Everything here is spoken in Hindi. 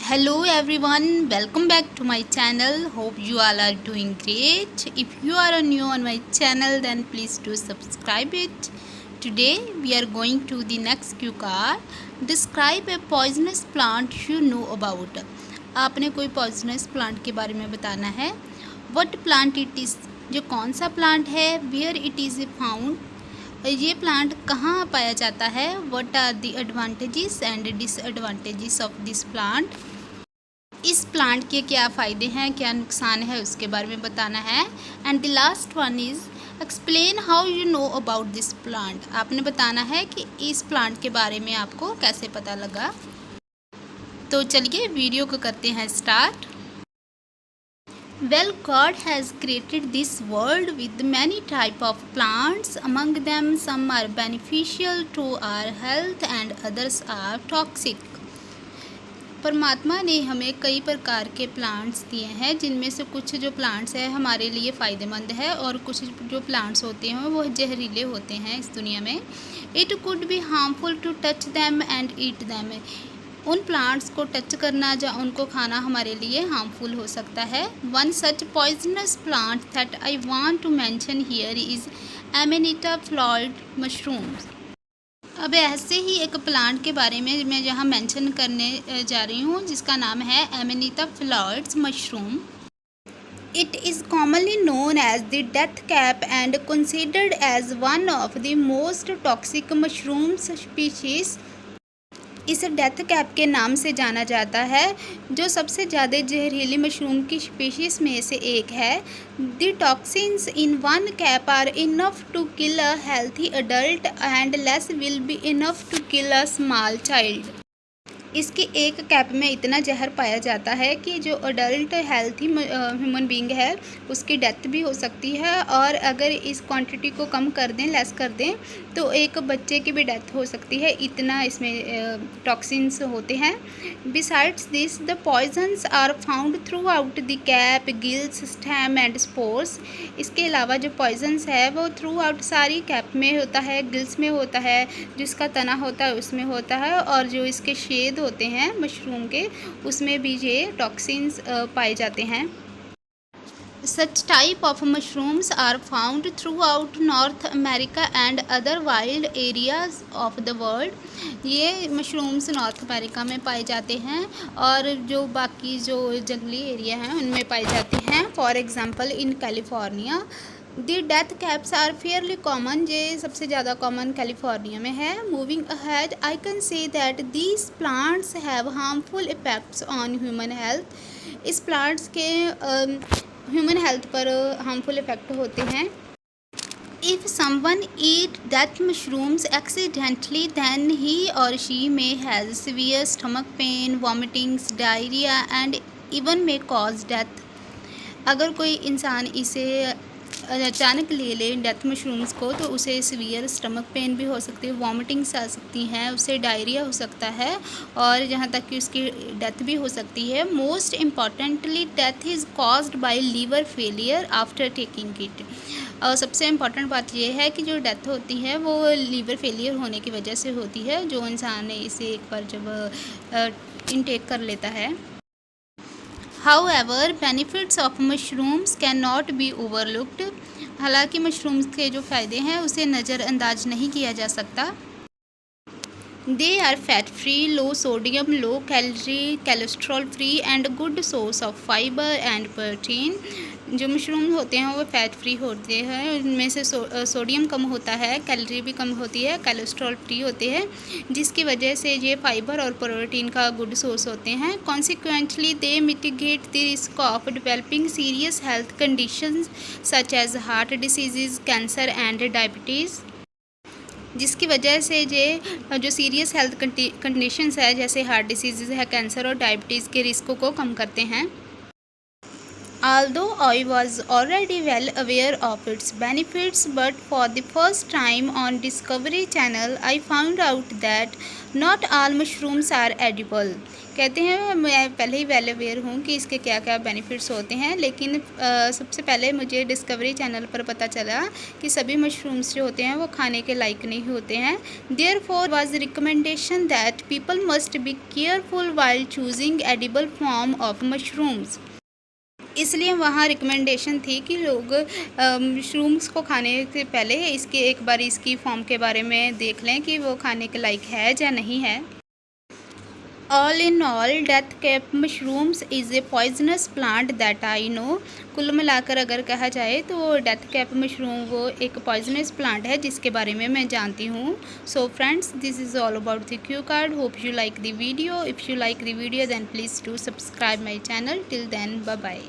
Hello everyone, welcome back to my channel. Hope you all are doing great. If you are new on my channel, then please do subscribe it. Today we are going to the next cue card. Describe a poisonous plant you know about. आपने कोई poisonous plant के बारे में बताना है. What plant it is, जो कौन सा plant है, where it is found, ये प्लांट कहाँ पाया जाता है, what are the advantages and disadvantages of this plant, इस प्लांट के क्या फ़ायदे हैं, क्या नुकसान है, उसके बारे में बताना है. And the last one is explain how you know about this plant. आपने बताना है कि इस प्लांट के बारे में आपको कैसे पता लगा. तो चलिए वीडियो को करते हैं start. Well, God has created this world with many type of plants. Among them, some are beneficial to our health and others are toxic. परमात्मा ने हमें कई प्रकार के प्लांट्स दिए हैं, जिनमें से कुछ जो प्लांट्स हैं हमारे लिए फ़ायदेमंद है और कुछ जो प्लांट्स होते हैं वो जहरीले होते हैं इस दुनिया में. It could be harmful to touch them and eat them. उन प्लांट्स को टच करना या उनको खाना हमारे लिए हार्मफुल हो सकता है. One such poisonous plant that I want to mention here is amanita phalloid mushrooms. अब ऐसे ही एक प्लांट के बारे में मैं यहाँ मेंशन करने जा रही हूँ, जिसका नाम है amanita phalloides mushroom. It is commonly known as the death cap and considered as one of the most toxic mushroom species. इसे डेथ कैप के नाम से जाना जाता है, जो सबसे ज़्यादा जहरीली मशरूम की स्पीशीज़ में से एक है. The toxins in one cap are enough to kill a healthy adult and less will be enough to kill a small child. इसके एक कैप में इतना जहर पाया जाता है कि जो अडल्ट हेल्थी ह्यूमन बींग है उसकी डेथ भी हो सकती है, और अगर इस क्वांटिटी को कम कर दें, लेस कर दें, तो एक बच्चे की भी डेथ हो सकती है. इतना इसमें टॉक्सिन्स होते हैं. Besides this the poisons are found throughout the cap, gills, stem and spores. इसके अलावा जो पॉइजन्स है वो थ्रू आउट सारी कैप में होता है, गिल्स में होता है, जिसका तना होता है उसमें होता है, और जो इसके शेद होते हैं मशरूम के उसमें भी ये टॉक्सिन्स पाए जाते हैं. Such type of mushrooms are found throughout North America and other wild areas of the world. ये मशरूम्स नॉर्थ अमेरिका में पाए जाते हैं और जो बाकी जो जंगली एरिया हैं उनमें पाई जाती हैं. For example in California the death caps are fairly common. ये सबसे ज़्यादा कॉमन कैलिफोर्निया में है. Moving ahead I can say that these plants have harmful effects on human health. इस प्लांट्स के ह्यूमन हेल्थ पर हार्मफुल इफ़ेक्ट होते हैं. If someone eat that mushrooms accidentally, then he or she may have severe stomach pain, vomitings, diarrhea and even may cause death. अगर कोई इंसान इसे अचानक ले ले डेथ मशरूम्स को, तो उसे सीवियर स्टमक पेन भी हो सकती है, वॉमिटिंग्स आ सकती हैं, उसे डायरिया हो सकता है और यहाँ तक कि उसकी डेथ भी हो सकती है. Most importantly death is caused by liver failure after taking it. और सबसे इम्पॉर्टेंट बात यह है कि जो डेथ होती है वो लीवर फेलियर होने की वजह से होती है, जो इंसान इसे एक बार जब इनटेक कर लेता है. However, benefits of mushrooms cannot be overlooked. हालांकि मशरूम्स के जो फ़ायदे हैं उसे नज़रअंदाज नहीं किया जा सकता. They are fat free, low sodium, low calorie, cholesterol free and good source of fiber and protein. जो मशरूम होते हैं वो फैट फ्री होते हैं, उनमें से सोडियम कम होता है, कैलोरी भी कम होती है, कोलेस्ट्रॉल फ्री होते हैं, जिसकी वजह से ये फाइबर और प्रोटीन का गुड सोर्स होते हैं. Consequently they mitigate the risk of developing serious health conditions such as heart disease, cancer and diabetes. जिसकी वजह से ये जो सीरियस हेल्थ कंडीशंस है, जैसे हार्ट डिसीज़ है, कैंसर और डायबिटीज़ के रिस्क को कम करते हैं. Although I was already well aware of its benefits, but for the first time on Discovery Channel, I found out that not all mushrooms are edible. कहते हैं मैं पहले ही वेल अवेयर हूँ कि इसके क्या क्या बेनिफिट्स होते हैं, लेकिन सबसे पहले मुझे डिस्कवरी चैनल पर पता चला कि सभी मशरूम्स जो होते हैं वो खाने के लायक नहीं होते हैं. Therefore was recommendation that people must be careful while choosing edible form of mushrooms. इसलिए वहाँ रिकमेंडेशन थी कि लोग मशरूम्स को खाने से पहले इसके एक बार इसकी फॉर्म के बारे में देख लें कि वो खाने के लायक है या नहीं है. All in all death cap mushrooms is a poisonous plant that I know. कुल मिलाकर अगर कहा जाए तो डेथ कैप मशरूम वो एक पॉइजनस प्लांट है जिसके बारे में मैं जानती हूँ. So friends, this is all about the Q card. Hope you like the video. If you like the video then please do subscribe my channel. Till then, bye bye.